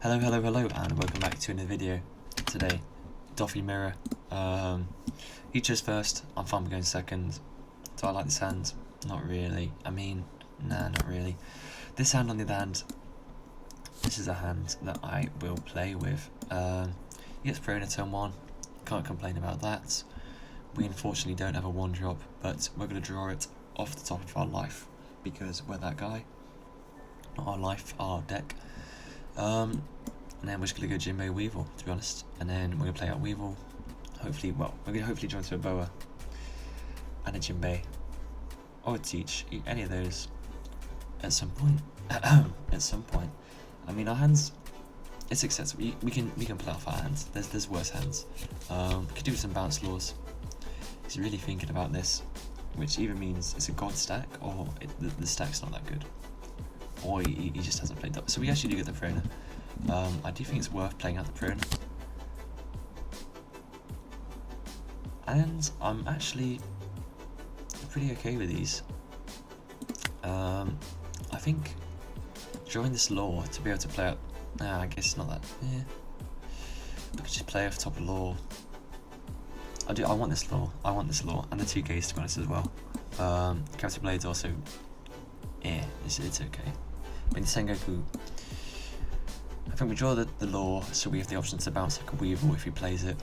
Hello, and welcome back to another video. Today, Doffy mirror. He chose first, I'm fine with going second. Do I like this hand? Not really. I mean, nah, not really. This hand on the other hand, this is a hand that I will play with. He gets prone in turn 1, can't complain about that. We unfortunately don't have a 1-drop, but we're going to draw it off the top of our life, because we're that guy. Not our life, our deck. And then we're just going to go Jimbo Weevil, to be honest. And then we're going to play out Weevil. Hopefully, well, we're going to hopefully draw into a Boa and a Jimbe, or a Teach, any of those at some point. At some point. I mean, our hands, it's acceptable. We can play off our hands. There's worse hands. We could do some bounce laws. He's really thinking about this, which either means it's a god stack, or the stack's not that good, or he just hasn't played that. So we actually do get the Prona. I do think it's worth playing out the Prona, and I'm actually pretty okay with these. I think drawing this law to be able to play out, I guess it's not that, yeah, we could just play off top of law. I want this law, and the 2Ks to be honest as well. Capital Blade's also, yeah, it's okay. But in Sengoku, I think we draw the law, so we have the option to bounce like a Weevil if he plays it.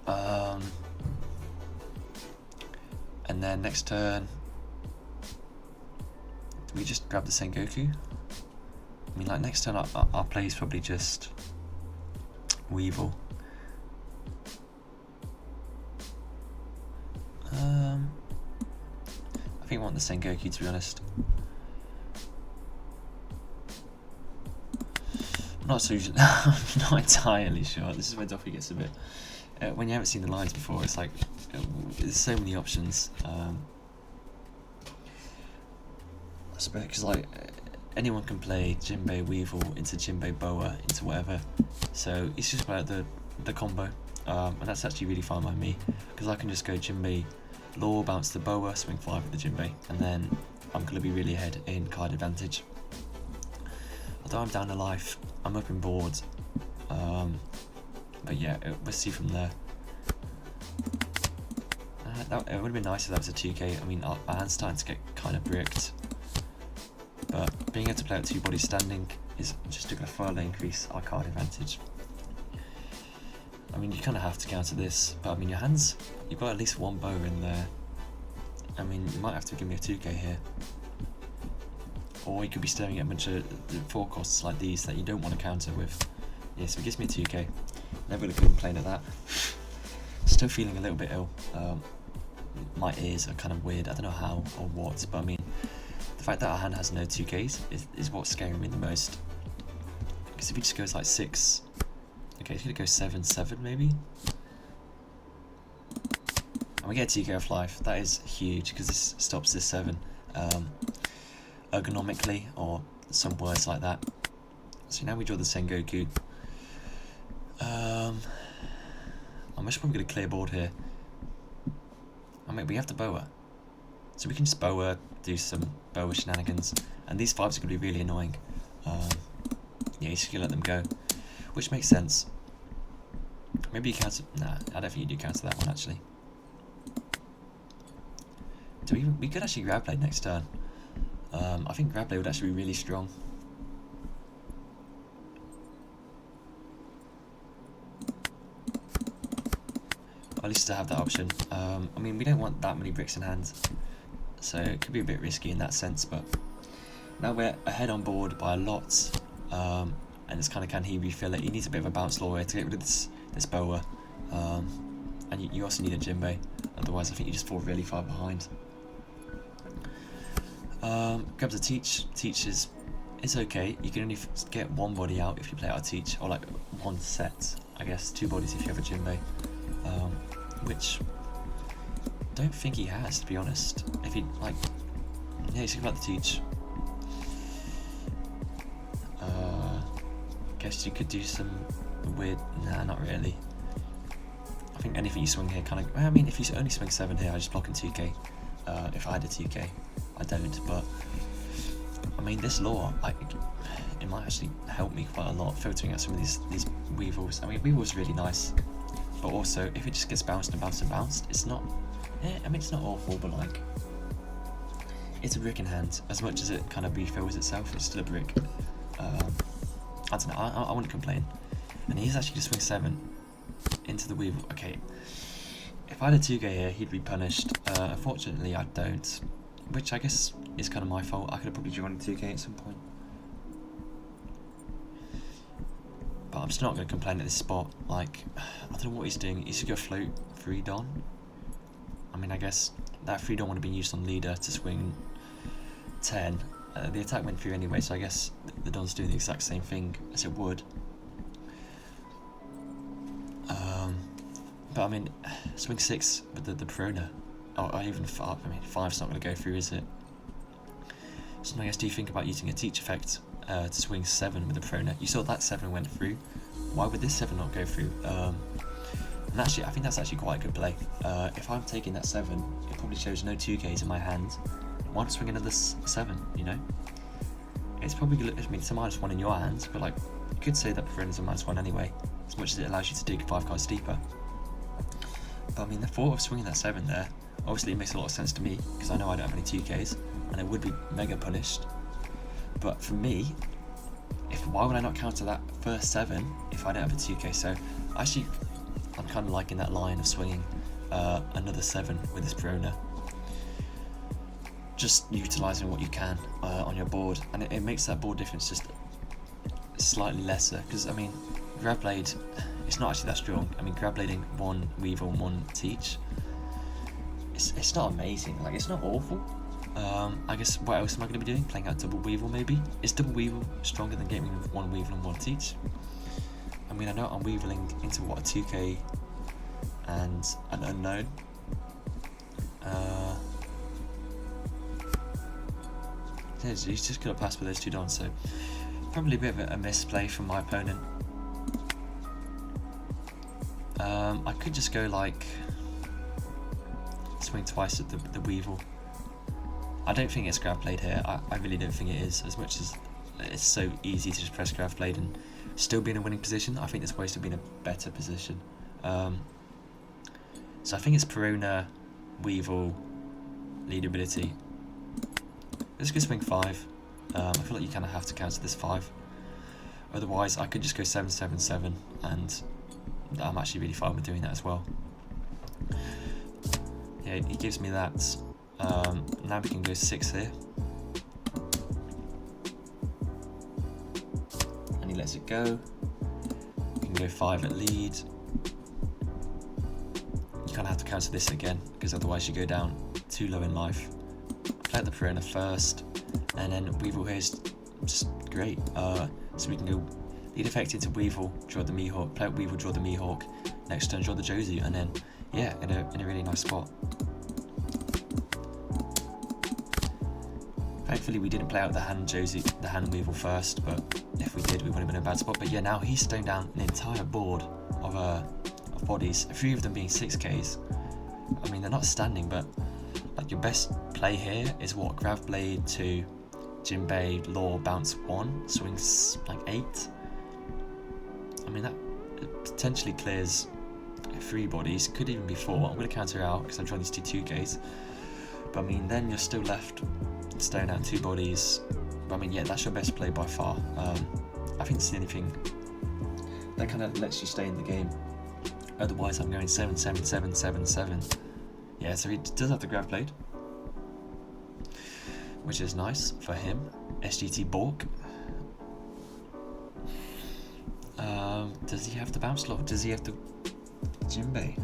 And then next turn, we just grab the Sengoku. I mean, like next turn our play is probably just Weevil. I think I want the Sengoku, to be honest. I'm not entirely sure. This is where Doffy gets a bit. When you haven't seen the lines before, it's like there's so many options. I suppose because like anyone can play Jimbe Weevil into Jimbe Boa into whatever. So it's just about the combo, and that's actually really fine by me because I can just go Jimbe Law, bounce the Boa, swing 5 with the Jimbe, and then I'm gonna be really ahead in card advantage. Although I'm down to life, I'm up in board, but yeah, we'll see from there. It would have been nice if that was a 2K. I mean, our hand's starting to get kind of bricked, but being able to play at 2 bodies standing is just going to further increase our card advantage. I mean, you kind of have to counter this, but I mean, your hands, you've got at least 1 bow in there. I mean, you might have to give me a 2K here. Or you could be staring at a bunch of 4 costs like these that you don't want to counter with. Yeah, so it gives me a 2K. Never really complain at that. Still feeling a little bit ill. My ears are kind of weird. I don't know how or what, but I mean, the fact that our hand has no 2Ks is what's scaring me the most. Because if he just goes like 6, okay, he's gonna go 7-7 maybe. And we get a 2K off life. That is huge because this stops this 7. Ergonomically, or some words like that. So now we draw the Sengoku. I'm just probably going to clear board here. I mean, we have the Boa, so we can just Boa, do some Boa shenanigans, and these 5s are going to be really annoying. Yeah, you just going to let them go, which makes sense. Maybe you counter. Nah, I don't think you do counter that one actually. Do we could actually grab blade next turn. I think grab blade would actually be really strong. At least to have that option. I mean, we don't want that many bricks in hand, so it could be a bit risky in that sense, but now we're ahead on board by a lot, and it's kind of, can he refill it? He needs a bit of a bounce law here to get rid of this Boa, and you also need a Jimbe, otherwise I think you just fall really far behind. Grabs a Teach. Teach is okay. You can only get 1 body out if you play out a Teach, or like 1 set, I guess, 2 bodies if you have a Jimbe. Which I don't think he has, to be honest. If he, like, yeah, he's about the Teach. Guess you could do some weird, nah, not really. I think anything you swing here kind of, I mean, if you only swing 7 here, I just block in 2K. If I had a 2K, I don't, but I mean, this law, like, it might actually help me quite a lot filtering out some of these Weevils. I mean, Weevil's really nice, but also if it just gets bounced and bounced and bounced, it's not, I mean, it's not awful, but like, it's a brick in hand. As much as it kind of refills itself, it's still a brick. I don't know, I wouldn't complain. And he's actually just swing 7 into the Weevil. Okay, if I had a 2K here, he'd be punished. Unfortunately, I don't, which I guess is kind of my fault. I could have probably drawn a 2K at some point. But I'm still not going to complain at this spot. Like, I don't know what he's doing. He should go float 3 Don. I mean, I guess that 3 Don would have been used on leader to swing 10. The attack went through anyway, so I guess the Don's doing the exact same thing as it would. But I mean, swing 6 with the Perona, or even 5. I mean, 5's not going to go through, is it? So I guess, do you think about using a teach effect to swing 7 with the Perona? You saw that 7 went through. Why would this 7 not go through? And actually, I think that's actually quite a good play. If I'm taking that 7, it probably shows no 2Ks in my hand. Why not swing another 7, you know? It's probably good. I mean, it's a -1 in your hands, but like, you could say that Perona's a -1 anyway, as much as it allows you to dig 5 cards deeper. But I mean, the thought of swinging that 7 there, obviously it makes a lot of sense to me, because I know I don't have any 2Ks, and it would be mega punished. But for me, why would I not counter that first 7 if I don't have a 2K? So actually, I'm kind of liking that line of swinging another 7 with this Perona. Just utilising what you can on your board, and it makes that board difference just slightly lesser, because I mean, Grab Blade, it's not actually that strong. I mean, Grab Blading 1 Weevil and 1 Teach, it's not amazing, like, it's not awful. I guess, what else am I going to be doing? Playing out double Weevil maybe? Is double Weevil stronger than getting with 1 Weevil and 1 Teach? I mean, I know I'm Weeviling into what, a 2K and an unknown. He's just going to pass with those 2 Dons, so probably a bit of a misplay from my opponent. I could just go like swing twice at the Weevil. I don't think it's Grab Blade here. I really don't think it is, as much as it's so easy to just press Grab Blade and still be in a winning position. I think there's ways to be in a better position. So I think it's Perona, Weevil, lead ability. Let's go swing 5. I feel like you kind of have to counter this 5. Otherwise, I could just go 7, 7, 7, and I'm actually really fine with doing that as well. Yeah, he gives me that. Now we can go 6 here. And he lets it go. We can go 5 at lead. You kind of have to counter this again, because otherwise you go down too low in life. Play at the Perona first, and then Weevil here is just great. So we can go lead effect into Weevil, draw the Mihawk, play at Weevil, draw the Mihawk, next turn draw the Josie, and then, yeah, in a really nice spot. Thankfully we didn't play out the hand Weevil first, but if we did, we would have been in a bad spot. But yeah, now he's stoned down an entire board of bodies, 3 of them being 6Ks. I mean, they're not standing, but like, your best play here is what? Grab Blade 2, Jinbei, Law, bounce 1, swings like 8. I mean, that potentially clears 3 bodies, could even be 4. I'm going to counter out because I'm trying these 2 2Ks. But I mean, then you're still left stone out 2 bodies. But I mean, yeah, that's your best play by far. I think it's the only thing that kind of lets you stay in the game. Otherwise, I'm going 7, 7, 7, 7, 7. Yeah, so he does have the Grab Blade, which is nice for him. SGT Bork. Does he have the bounce law? Does he have the Jinbei?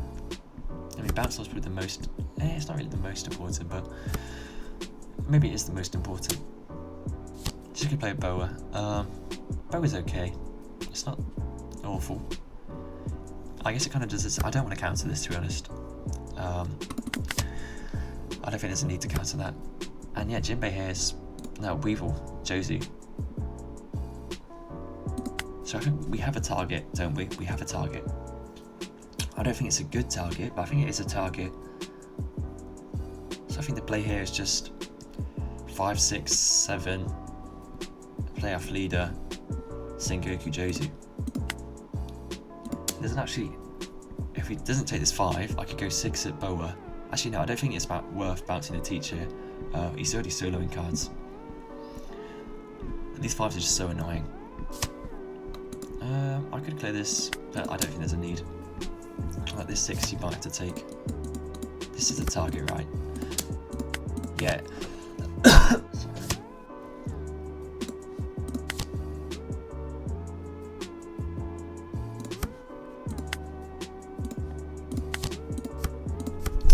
I mean, bounce law is probably the most. It's not really the most important, but maybe it is the most important. Just gonna play a Boa. Boa's okay. It's not awful. I guess it kind of does this. I don't want to counter this, to be honest. I don't think there's a need to counter that. And yeah, Jinbei here is no Weevil, Josie. So I think we have a target, don't we? We have a target. I don't think it's a good target, but I think it is a target. So I think the play here is just 5, 6, 7, play off leader, Sengoku Jozu. It doesn't actually, if he doesn't take this 5, I could go 6 at Boa. Actually no, I don't think it's worth bouncing the teacher. He's already soloing cards. And these 5s are just so annoying. I could clear this, but I don't think there's a need. Like this 6 you might have to take. This is the target, right? Yeah.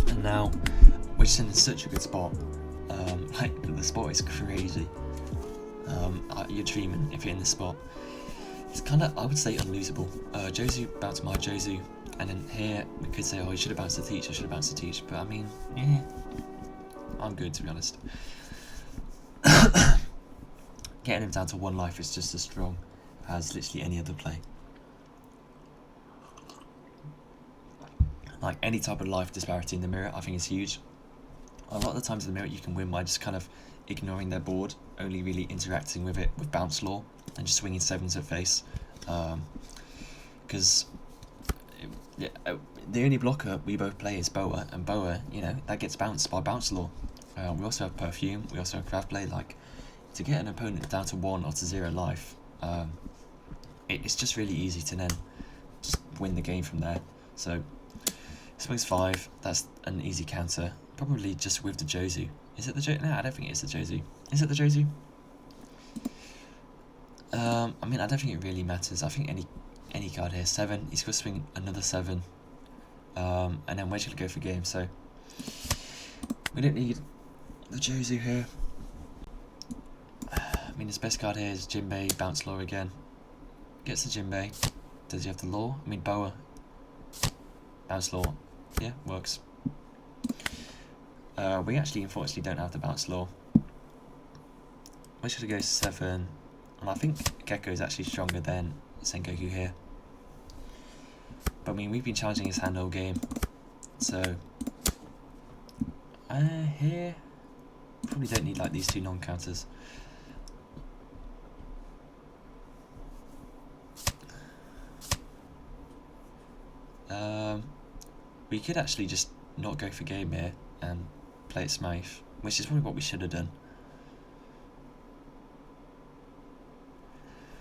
And now we're just in such a good spot. Like the spot is crazy. You're dreaming if you're in this spot. It's kind of, I would say, unlosable. Jozu bounced my Jozu, and then here we could say, oh, he should have bounced the teacher, should have bounced the teacher. But I mean, yeah, I'm good to be honest. Getting him down to 1 life is just as strong as literally any other play. Like any type of life disparity in the mirror, I think is huge. A lot of the times in the mirror you can win by just kind of ignoring their board, only really interacting with it with bounce law and just swinging 7s at face. Because the only blocker we both play is Boa, and Boa, you know, that gets bounced by bounce law. We also have Perfume, we also have Craft Blade. Like, to get an opponent down to 1 or to 0 life, it's just really easy to then just win the game from there. So swings 5, that's an easy counter, probably just with the Jozu. Is it the Jozu? No, I don't think it's the Jozu. Is it the Jozu? I mean, I don't think it really matters. I think any card here, 7, he's going to swing another 7, and then we're just going to go for game. So we don't need the Jozu here. I mean, his best card here is Jinbei, bounce law again. Gets the Jinbei. Does he have the law? I mean, Boa, bounce law. Yeah, works. We actually, unfortunately, don't have the bounce law. We're just going to go 7. And I think Gecko is actually stronger than Sengoku here. But I mean, we've been challenging his hand all game. So, here, probably don't need like these 2 non-counters. We could actually just not go for game here and play it Smythe, which is probably what we should have done.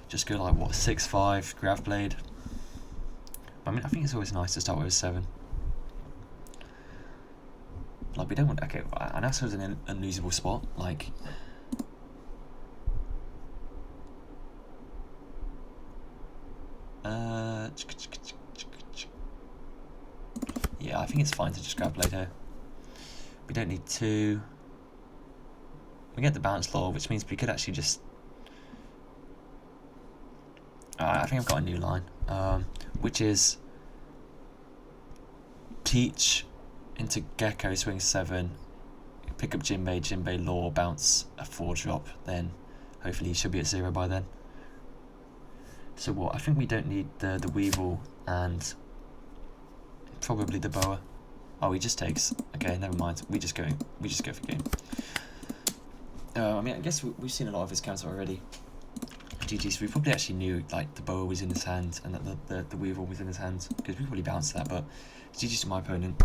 Just go like, what, 6-5, Grav Blade. I mean, I think it's always nice to start with a 7. Like, we don't want, okay, I know it's an unlosable spot, like, yeah, I think it's fine to just Grav Blade here. We don't need 2. We get the bounce law, which means we could actually just, I think I've got a new line, which is Teach into Gecko, swing 7, pick up Jinbei law, bounce a 4 drop, then hopefully he should be at 0 by then. So what, I think we don't need the Weevil and probably the Boa. Oh, he just takes, okay, never mind, we just go for game. I mean, I guess we've seen a lot of his counter already. GG, so we probably actually knew like the Boa was in his hand and that the Weevil was in his hand, because we probably bounced that, but GG to my opponent.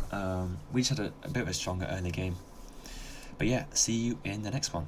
We just had a bit of a stronger early game. But yeah, see you in the next one.